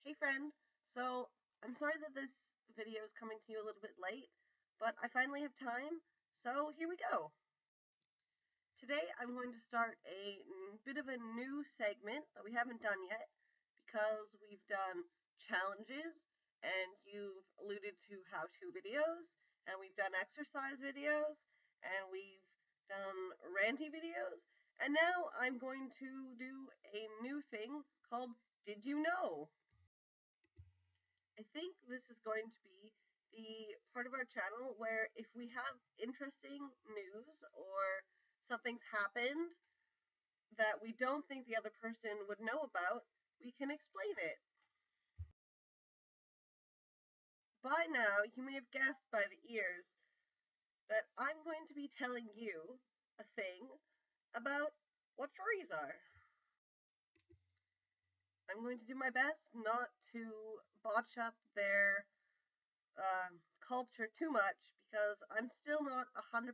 Hey friend, so I'm sorry that this video is coming to you a little bit late, but I finally have time, so here we go. Today I'm going to start a bit of a new segment that we haven't done yet because we've done challenges and you've alluded to how-to videos and we've done exercise videos and we've done ranty videos and now I'm going to do a new thing called Did You Know? I think this is going to be the part of our channel where if we have interesting news or something's happened that we don't think the other person would know about, we can explain it. By now, you may have guessed by the ears that I'm going to be telling you a thing about what furries are. I'm going to do my best not to botch up their culture too much because I'm still not 100%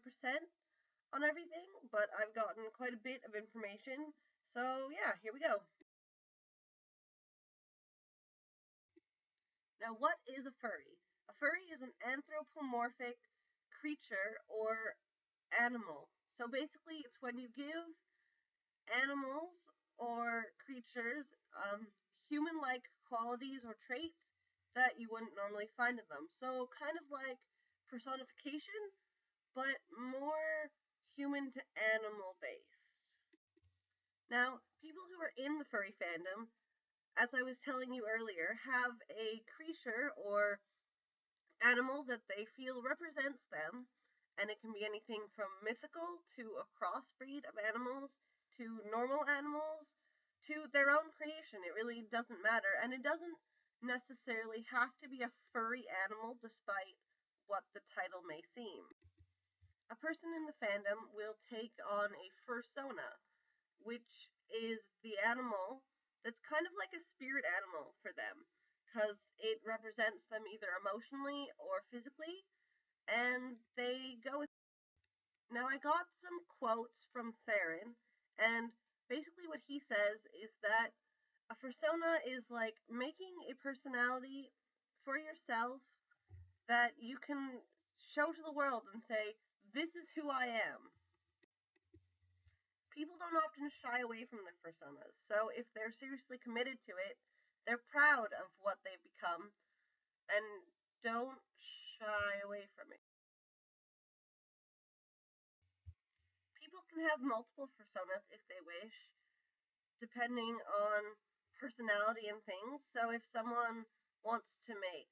on everything, but I've gotten quite a bit of information. So yeah, here we go. Now, what is a furry? A furry is an anthropomorphic creature or animal. So basically, it's when you give animals or creatures human-like qualities or traits that you wouldn't normally find in them. So kind of like personification, but more human to animal based. Now, people who are in the furry fandom, as I was telling you earlier, have a creature or animal that they feel represents them, and it can be anything from mythical to a crossbreed of animals to normal animals to their own creation. It really doesn't matter, and it doesn't necessarily have to be a furry animal despite what the title may seem. A person in the fandom will take on a fursona, which is the animal that's kind of like a spirit animal for them because it represents them either emotionally or physically, and they go with. Now, I got some quotes from Theron, and basically what he says is that a fursona is like making a personality for yourself that you can show to the world and say, this is who I am. People don't often shy away from their personas, so if they're seriously committed to it, they're proud of what they've become and don't shy away from it. People can have multiple personas if they wish, depending on personality and things. So if someone wants to make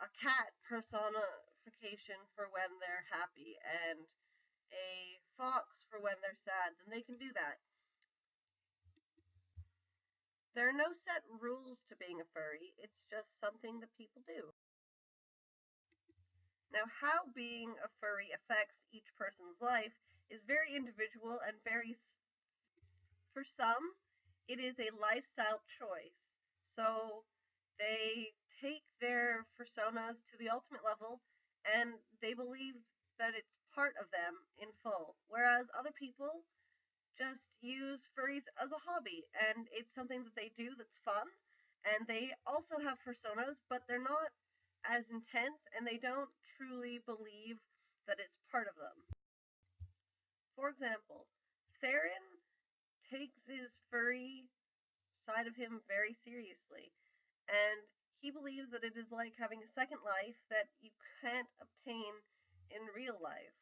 a cat personification for when they're happy and a fox for when they're sad, then they can do that. There are no set rules to being a furry, it's just something that people do. Now, how being a furry affects each person's life is very individual and varies. For some, it is a lifestyle choice. So they take their personas to the ultimate level and they believe that it's part of them in full. Whereas other people just use furries as a hobby and it's something that they do that's fun. And they also have personas, but they're not as intense and they don't truly believe that it's part of them. For example, Theron takes his furry side of him very seriously, and he believes that it is like having a second life that you can't obtain in real life.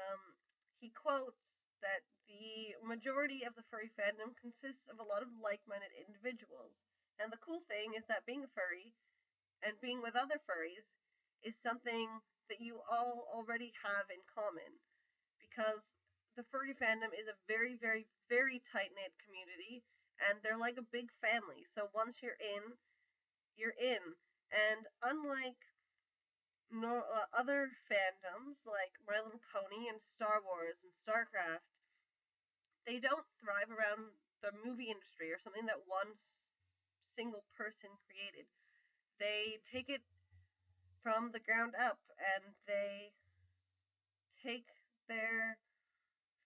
Um, he quotes that the majority of the furry fandom consists of a lot of like-minded individuals, and the cool thing is that being a furry and being with other furries is something that you all already have in common, because the furry fandom is a very, very, very tight-knit community, and they're like a big family. So once you're in, you're in. And unlike other fandoms like My Little Pony and Star Wars and StarCraft, they don't thrive around the movie industry or something that one single person created. They take it from the ground up and they take their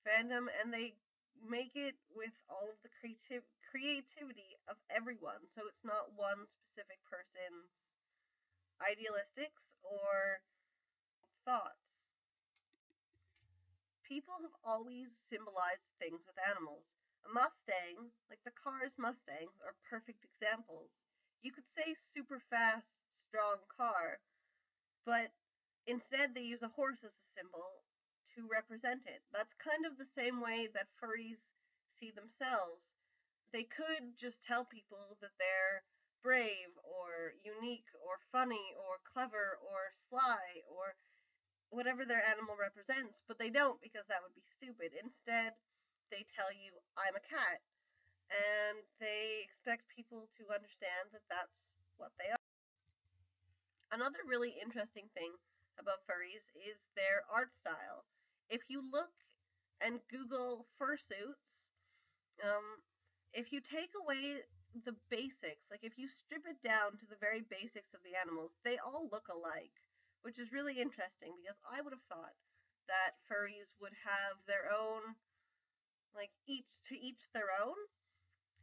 fandom and they make it with all of the creativity of everyone. So it's not one specific person's idealistics or thoughts. People have always symbolized things with animals. A Mustang, like the cars Mustangs, are perfect examples. You could say super fast, strong car, but instead they use a horse as a symbol to represent it. That's kind of the same way that furries see themselves. They could just tell people that they're brave or unique or funny or clever or sly or whatever their animal represents, but they don't because that would be stupid. Instead, they tell you, I'm a cat, and they expect people to understand that that's what they are. Another really interesting thing about furries is their art style. If you look and Google fursuits, um, if you take away the basics, like if you strip it down to the very basics of the animals, they all look alike, which is really interesting because I would have thought that furries would have their own, like each their own,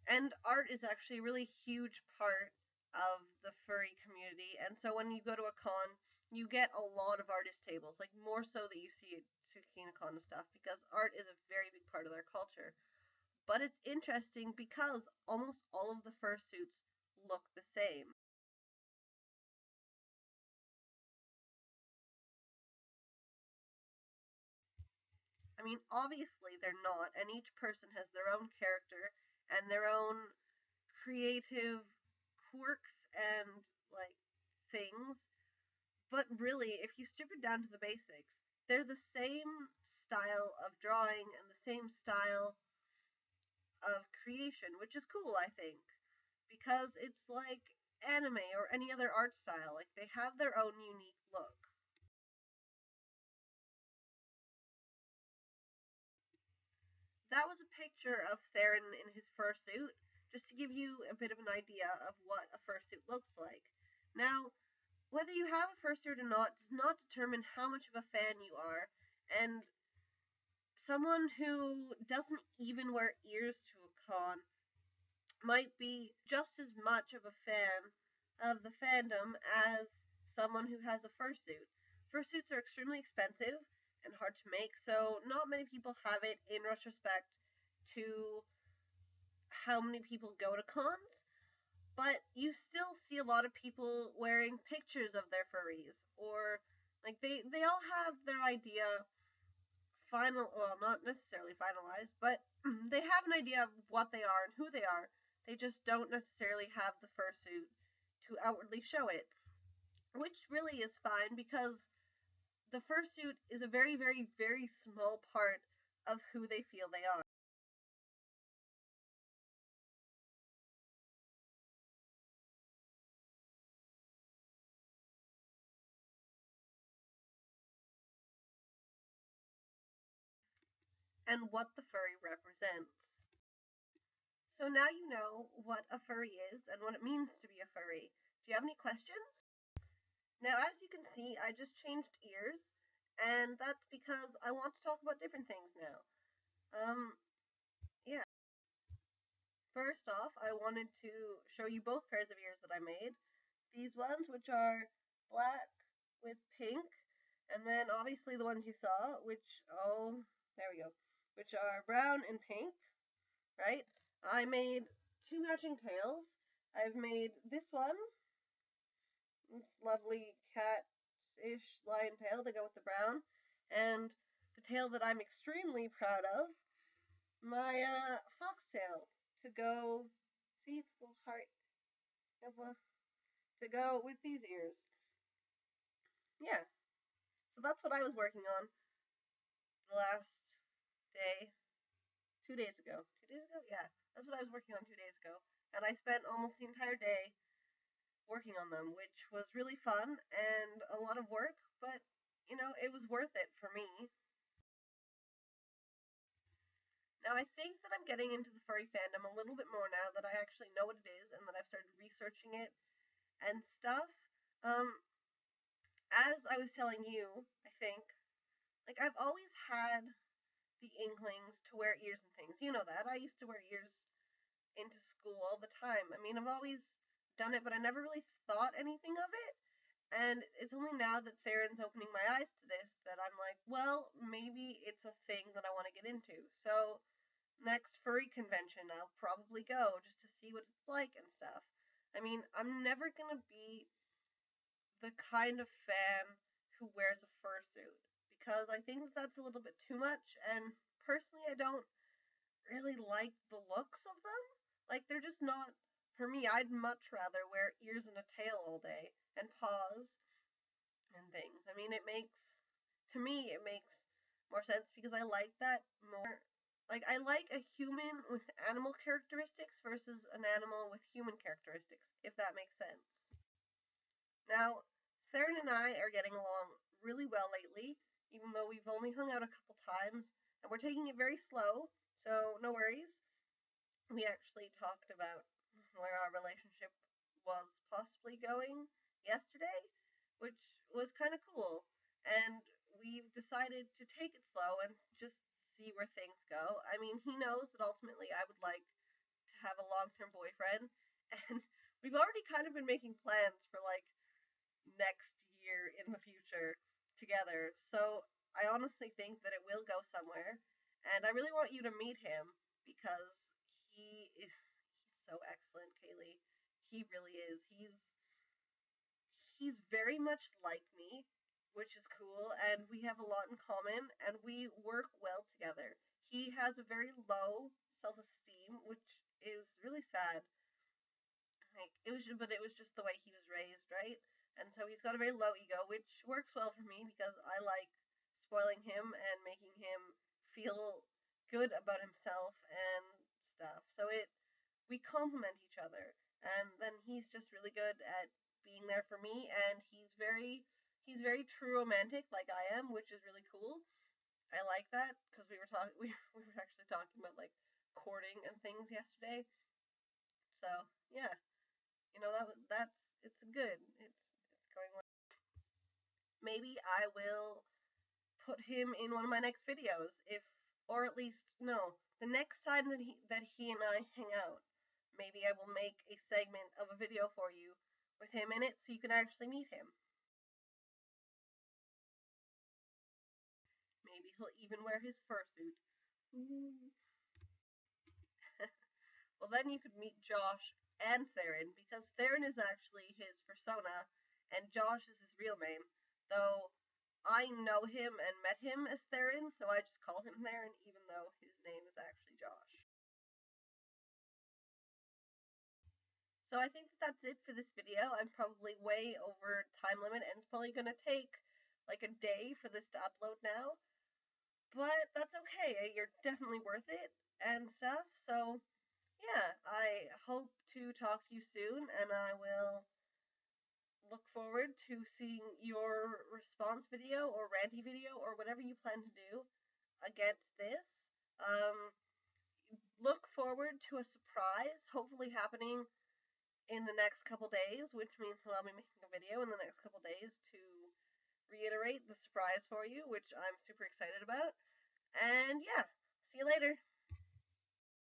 and art is actually a really huge part of the furry community. And so when you go to a con, you get a lot of artist tables, like more so that you see at Tsukina-con and stuff, because art is a very big part of their culture. But it's interesting because almost all of the fursuits look the same. I mean, obviously they're not, and each person has their own character and their own creative quirks and like things. But really, if you strip it down to the basics, they're the same style of drawing and the same style of creation, which is cool, I think, because it's like anime or any other art style. Like they have their own unique look. That was a picture of Theron in his fursuit, just to give you a bit of an idea of what a fursuit looks like. Now, whether you have a fursuit or not does not determine how much of a fan you are, and someone who doesn't even wear ears to a con might be just as much of a fan of the fandom as someone who has a fursuit. Fursuits are extremely expensive and hard to make, so not many people have it in retrospect to how many people go to cons, but you still see a lot of people wearing pictures of their furries, or like they all have their idea final, well, not necessarily finalized, but they have an idea of what they are and who they are. They just don't necessarily have the fursuit to outwardly show it, which really is fine because the fursuit is a very, very, very small part of who they feel they are. And what the furry represents. So now you know what a furry is and what it means to be a furry. Do you have any questions? Now, as you can see, I just changed ears, and that's because I want to talk about different things now. Um, yeah. First off, I wanted to show you both pairs of ears that I made. These ones, which are black with pink, and then obviously the ones you saw, which, oh, there we go, which are brown and pink, right? I made two matching tails. I've made this one, this lovely cat-ish lion tail to go with the brown, and the tail that I'm extremely proud of, my foxtail to go. See, it's a little heart to go with these ears. Yeah, so that's what I was working on the last day, 2 days ago. 2 days ago, yeah, that's what I was working on 2 days ago, and I spent almost the entire day working on them, which was really fun and a lot of work, but it was worth it for me. Now, I think that I'm getting into the furry fandom a little bit more now that I actually know what it is and that I've started researching it and stuff. Um, as I was telling you, I think, like, I've always had the inklings to wear ears and things. You know that. I used to wear ears into school all the time. I mean, I've always done it, but I never really thought anything of it. And it's only now that Theron's opening my eyes to this that I'm like, well, maybe it's a thing that I want to get into. So, next furry convention, I'll probably go just to see what it's like and stuff. I mean, I'm never going to be the kind of fan who wears a fursuit because I think that that's a little bit too much. And personally, I don't really like the looks of them. Like, they're just not. For me, I'd much rather wear ears and a tail all day and paws and things. I mean, to me, it makes more sense because I like that more. Like, I like a human with animal characteristics versus an animal with human characteristics, if that makes sense. Now, Theron and I are getting along really well lately, even though we've only hung out a couple times, and we're taking it very slow, so no worries. We actually talked about where our relationship was possibly going yesterday, which was kind of cool. And we've decided to take it slow and just see where things go. I mean, he knows that ultimately I would like to have a long term boyfriend, and we've already kind of been making plans for like next year in the future together. So I honestly think that it will go somewhere. And I really want you to meet him because he's so excellent, Kaylee. He really is. He's very much like me, which is cool, and we have a lot in common and we work well together. He has a very low self-esteem, which is really sad. Like but it was just the way he was raised, right? And so he's got a very low ego, which works well for me because I like spoiling him and making him feel good about himself and stuff. So we complement each other. And then he's just really good at being there for me, and he's very true romantic like I am, which is really cool. I like that because we were actually talking about like courting and things yesterday. So, yeah, that's it's good. It's going well. Maybe I will put him in one of my next videos, if or at least no, the next time that he and I hang out. Maybe I will make a segment of a video for you with him in it, so you can actually meet him. Maybe he'll even wear his fursuit. Well, then you could meet Josh and Theron, because Theron is actually his persona, and Josh is his real name. Though I know him and met him as Theron, so I just call him Theron, even though his name is actually Josh. So I think that that's it for this video. I'm probably way over time limit, and it's probably going to take like a day for this to upload now. But that's okay. You're definitely worth it and stuff. So yeah, I hope to talk to you soon, and I will look forward to seeing your response video or ranty video or whatever you plan to do against this. Um, Look forward to a surprise, hopefully happening in the next couple days, which means that I'll be making a video in the next couple days to reiterate the surprise for you, which I'm super excited about. And yeah, see you later.